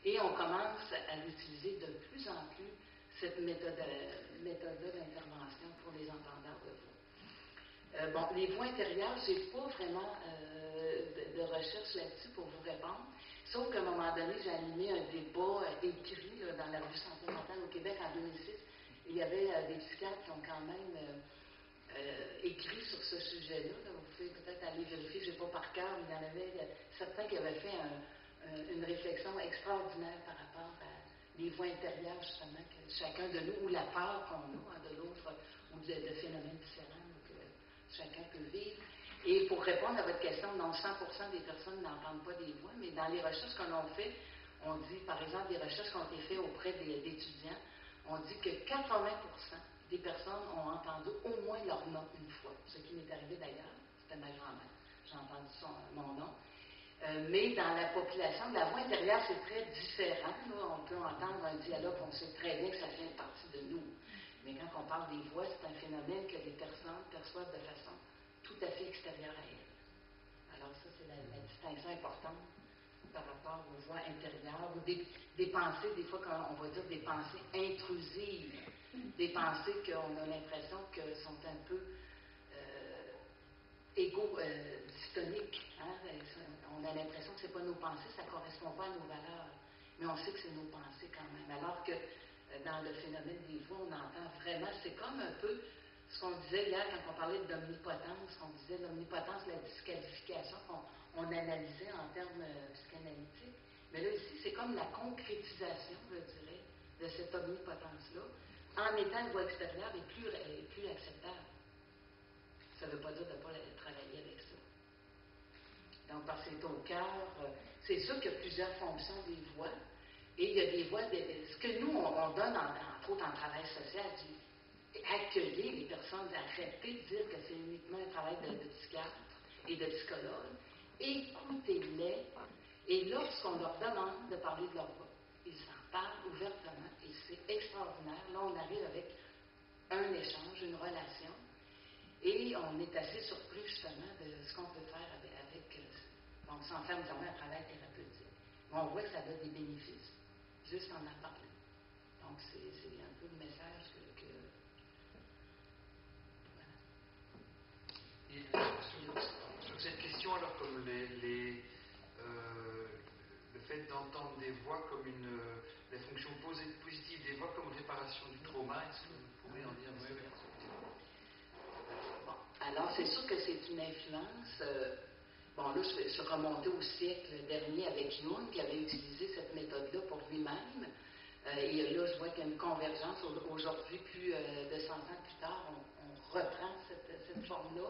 Et on commence à l'utiliser de plus en plus, cette méthode-là d'intervention pour les entendeurs de voix. Bon, les voix intérieures, je n'ai pas vraiment de recherche là-dessus pour vous répondre, sauf qu'à un moment donné, j'ai animé un débat écrit là, dans la revue Santé mentale au Québec en 2006. Il y avait des psychiatres qui ont quand même écrit sur ce sujet-là. Là. Vous pouvez peut-être aller vérifier, je n'ai pas par cœur, mais il y en avait certains qui avaient fait une réflexion extraordinaire par rapport à les voix intérieures, justement, que chacun de nous, ou la peur qu'on a de l'autre, ou de phénomènes différents que chacun peut vivre. Et pour répondre à votre question, non, 100% des personnes n'entendent pas des voix, mais dans les recherches que l'on fait, on dit, par exemple, des recherches qui ont été faites auprès d'étudiants, on dit que 80% des personnes ont entendu au moins leur nom une fois, ce qui m'est arrivé d'ailleurs, c'était ma grand-mère, j'ai entendu mon nom. Mais dans la population, de la voix intérieure, c'est très différent. Là. On peut entendre un dialogue, on sait très bien que ça fait partie de nous. Mais quand on parle des voix, c'est un phénomène que les personnes perçoivent de façon tout à fait extérieure à elles. Alors ça, c'est la distinction importante par rapport aux voix intérieures, ou des pensées, des fois, on va dire des pensées intrusives, des pensées qu'on a l'impression que sont un peu dystoniques. Hein? On a l'impression que ce n'est pas nos pensées, ça ne correspond pas à nos valeurs, mais on sait que c'est nos pensées quand même. Alors que dans le phénomène des voix, on entend vraiment, c'est comme un peu ce qu'on disait hier quand on parlait d'omnipotence, on disait l'omnipotence, la disqualification qu'on analysait en termes psychanalytiques. Mais là, ici, c'est comme la concrétisation, je dirais, de cette omnipotence-là, en étant une voie extérieure et plus acceptable. Ça ne veut pas dire de ne pas travailler avec ça. Donc, parce que c'est au cœur, c'est sûr qu'il y a plusieurs fonctions des voix, et il y a des voix, ce que nous, on donne, entre autres en travail social, accueillir les personnes, arrêter de dire que c'est uniquement un travail de psychiatre et de psychologue, écoutez-les, et lorsqu'on leur demande de parler de leur voix, ils s'en parlent ouvertement, et c'est extraordinaire. Là, on arrive avec un échange, une relation, et on est assez surpris justement de ce qu'on peut faire avec donc sans faire nécessairement un travail thérapeutique. Mais on voit que ça a des bénéfices, juste en parler. Donc, c'est un peu le message que Et sur cette question, alors, comme le fait d'entendre des voix comme la fonction positive des voix comme réparation du trauma, est-ce que vous pourriez en dire plus? Bon, alors c'est sûr que c'est une influence. Bon, là, je suis remontée au siècle dernier avec Jung, qui avait utilisé cette méthode-là pour lui-même. Et là, je vois qu'il y a une convergence. Aujourd'hui, plus de 100 ans plus tard, on reprend cette forme-là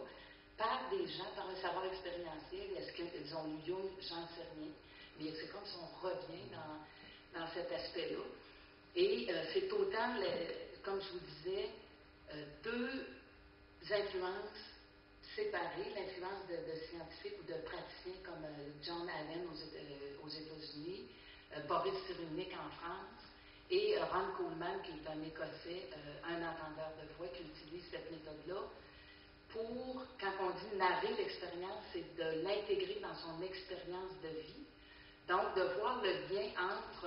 par des gens, par un savoir expérientiel. Est-ce qu'ils ont lu Jung? J'en sais rien. Mais c'est comme si on revient dans cet aspect-là. Et c'est autant, comme je vous disais, deux influences séparées, l'influence de scientifiques ou de praticiens comme John Allen aux États-Unis, Boris Cyrulnik en France, et Ron Coleman, qui est un Écossais, un entendeur de voix, qui utilise cette méthode-là pour, quand on dit narrer l'expérience, c'est de l'intégrer dans son expérience de vie. Donc, de voir le lien entre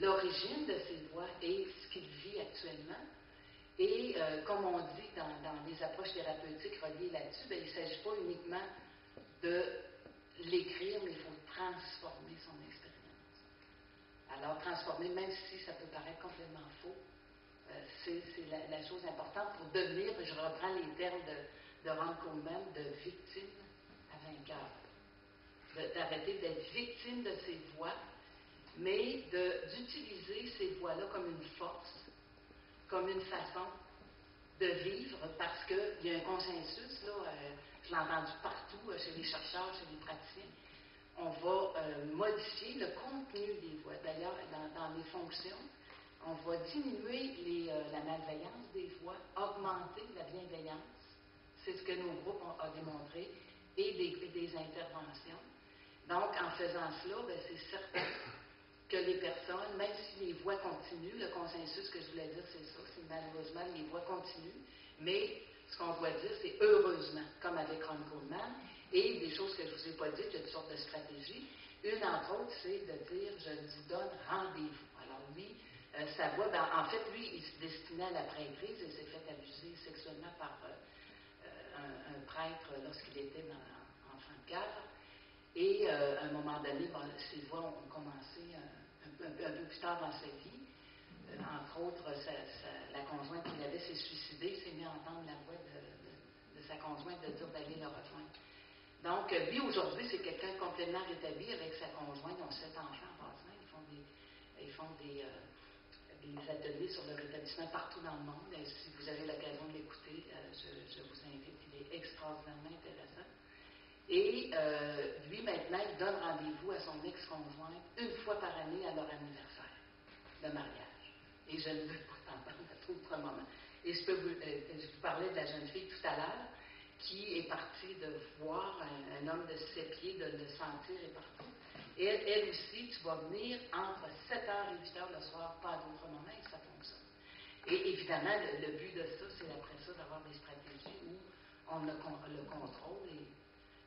l'origine de ces voix et ce qu'il vit actuellement. Et comme on dit dans les approches thérapeutiques reliées là-dessus, bien, il ne s'agit pas uniquement de l'écrire, mais il faut transformer son expérience. Alors, transformer, même si ça peut paraître complètement faux, c'est la chose importante pour devenir, je reprends les termes de Ron Coleman, de victime à vainqueur. D'arrêter d'être victime de ses voix, mais d'utiliser ces voix-là comme une force, comme une façon de vivre, parce qu'il y a un consensus, là, je l'ai entendu partout, chez les chercheurs, chez les praticiens, on va modifier le contenu des voix. D'ailleurs, dans les fonctions, on va diminuer la malveillance des voix, augmenter la bienveillance, c'est ce que nos groupes ont démontré, et des interventions. Donc, en faisant cela, ben, c'est certain que les personnes, même si les voix continuent, le consensus que je voulais dire, c'est ça, c'est malheureusement les voix continuent, mais ce qu'on doit dire, c'est heureusement, comme avec Ron Coleman, et des choses que je ne vous ai pas dites, il y a toutes sortes de stratégies, Une, entre autres, c'est de dire « je vous donne rendez-vous ». Alors lui, sa voix, en fait, lui, il se destinait à la prêtrise et s'est fait abuser sexuellement par un prêtre lorsqu'il était enfant de cœur. Et à un moment donné, ses voix ont commencé un peu plus tard dans sa vie. Entre autres, la conjointe qu'il avait s'est suicidée, s'est mis à entendre la voix de sa conjointe de dire d'aller le rejoindre. Donc, lui, aujourd'hui, c'est quelqu'un complètement rétabli avec sa conjointe. Ils ont 7 enfants en passant. Ils font des ateliers sur le rétablissement partout dans le monde. Et si vous avez l'occasion de l'écouter, je vous invite. Il est extraordinairement intéressant. Et lui, maintenant, il donne rendez-vous à son ex-conjointe une fois par année à leur anniversaire de mariage. Et je ne veux pas t'en parler à d'autres moments. Et je vous parlais de la jeune fille tout à l'heure qui est partie de voir un homme de 7 pieds, de le sentir et partout. Et elle aussi, tu vas venir entre 7h et 8h le soir, pas à d'autres moments, et ça fonctionne. Et évidemment, le but de ça, c'est après ça d'avoir des stratégies où on a le contrôle. Et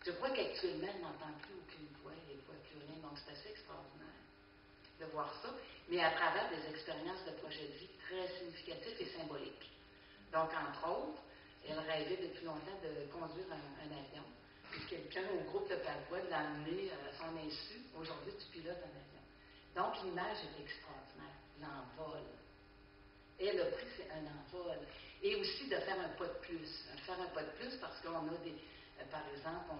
je crois qu'actuellement, on n'entend plus aucune voix, il ne voit plus rien, donc c'est assez extraordinaire de voir ça, mais à travers des expériences de projet de vie très significatifs et symboliques. Donc, entre autres, elle rêvait depuis longtemps de conduire un avion. Puis quelqu'un au groupe de Pavois l'a amené à son insu. Aujourd'hui, tu pilotes un avion. Donc, l'image est extraordinaire. L'envol. Elle a pris un envol. Et aussi de faire un pas de plus. Faire un pas de plus parce qu'on a par exemple,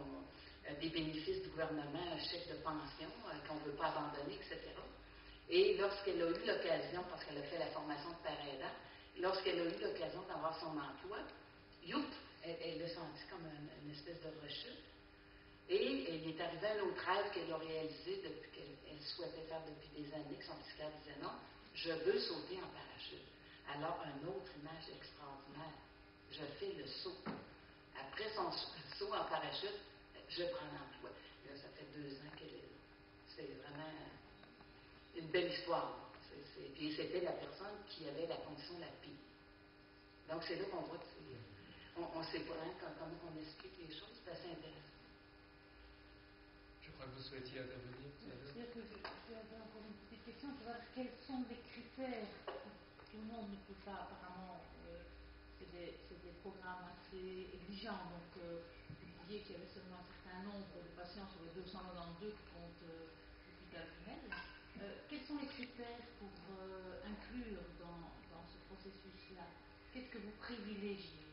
des bénéfices du gouvernement, un chèque de pension qu'on ne veut pas abandonner, etc. Et lorsqu'elle a eu l'occasion, parce qu'elle a fait la formation de père aidant, lorsqu'elle a eu l'occasion d'avoir son emploi, youp, elle l'a senti comme une espèce de rechute. Et il est arrivé un autre rêve qu'elle a réalisé depuis qu'elle souhaitait faire depuis des années, que son psychiatre disait non, je veux sauter en parachute. Alors, une autre image extraordinaire. Je fais le saut. Après son saut en parachute, je prends l'emploi. Là, ça fait 2 ans qu'elle est là. C'est vraiment une belle histoire. Puis c'était la personne qui avait la condition la pire. Donc, c'est là qu'on voit qu'on ne sait pas comment on explique les choses. C'est assez intéressant. Je crois que vous souhaitiez intervenir. C'est-à-dire que j'avais encore une petite question, savoir quels sont les critères. Tout le monde ne peut pas, apparemment, c'est des programmes assez exigeants. Donc, vous disiez qu'il y avait seulement un certain nombre de patients sur les 292 qui comptent l'hôpital Pinel. Quels sont les critères pour inclure dans ce processus-là? Qu'est-ce que vous privilégiez?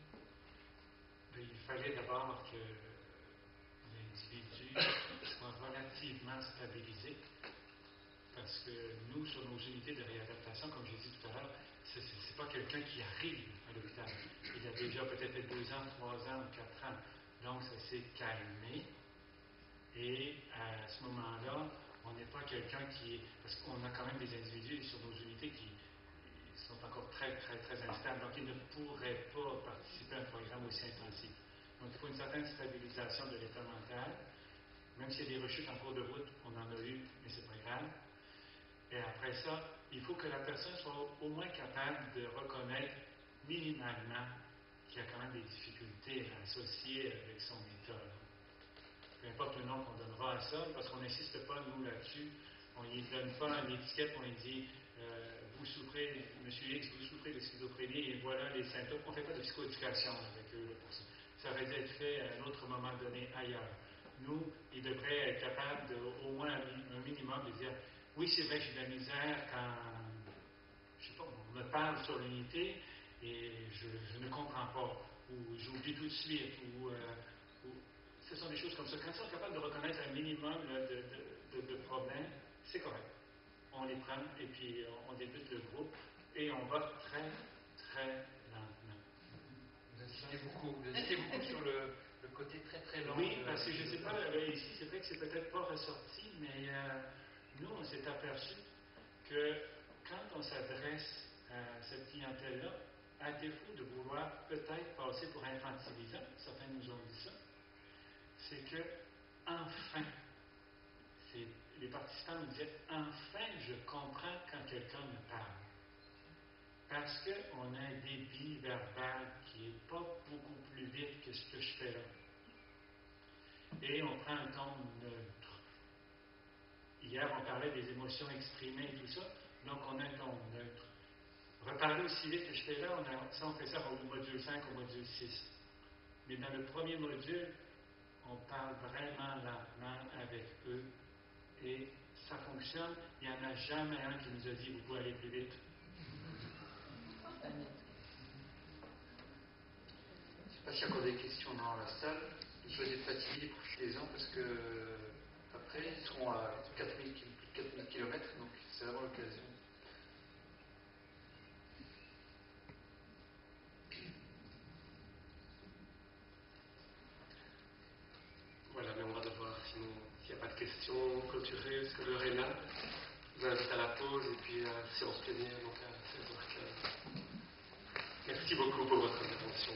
Il fallait d'abord que l'individu soit relativement stabilisé, parce que nous, sur nos unités de réadaptation, comme j'ai dit tout à l'heure, ce n'est pas quelqu'un qui arrive à l'hôpital. Il a déjà peut-être 2 ans, 3 ans ou 4 ans. Donc, ça s'est calmé. Et à ce moment-là, on n'est pas quelqu'un qui est... Parce qu'on a quand même des individus sur nos unités qui sont encore très, très, très instables. Donc, ils ne pourraient pas participer à un programme aussi intensif. Donc, il faut une certaine stabilisation de l'état mental. Même s'il y a des rechutes en cours de route, on en a eu, mais c'est pas grave. Et après ça, il faut que la personne soit au moins capable de reconnaître minimalement qu'il y a quand même des difficultés associées avec son état. Peu importe le nom qu'on donnera à ça, parce qu'on n'insiste pas, nous, là-dessus. On ne donne pas une étiquette, on lui dit vous souffrez, monsieur X, vous souffrez de schizophrénie, et voilà les symptômes. On ne fait pas de psychoéducation avec eux là, pour ça. Ça aurait dû être fait à un autre moment donné ailleurs. Nous, ils devraient être capables, au moins un minimum, de dire oui, c'est vrai que j'ai de la misère quand, je sais pas, on me parle sur l'unité et je ne comprends pas, ou j'oublie tout de suite, ou ce sont des choses comme ça. Quand ils sont capables de reconnaître un minimum là, de problèmes, c'est correct. On les prend et puis on débute le groupe et on va très, très lentement. Vous insistez beaucoup sur le côté très très lent. Oui, parce que je ne sais pas, ici, c'est vrai que c'est peut-être pas ressorti, mais nous, on s'est aperçu que quand on s'adresse à cette clientèle-là, à défaut de vouloir peut-être passer pour infantilisant, certains nous ont dit ça, c'est que, enfin, les participants nous disaient, enfin, je comprends quand quelqu'un me parle. Parce qu'on a un débit verbal qui n'est pas beaucoup plus vite que ce que je fais là. Et on prend un ton neutre. Hier, on parlait des émotions exprimées et tout ça. Donc, on a un ton neutre. Reparler aussi vite que je fais là, on fait ça au module 5, au module 6. Mais dans le premier module, on parle vraiment lentement avec eux. Et ça fonctionne. Il n'y en a jamais un qui nous a dit, vous pouvez aller plus vite. Je ne sais pas s'il y a encore des questions dans la salle. Si vous êtes fatigués, profitez-en parce que après, ils seront à 4000 km, donc c'est vraiment l'occasion. Voilà, mais on va devoir, sinon, s'il n'y a pas de questions, clôturer, parce que l'heure est là. Je vous invite à la pause et puis à la séance plénière, donc à 16h15. Merci beaucoup pour votre intervention.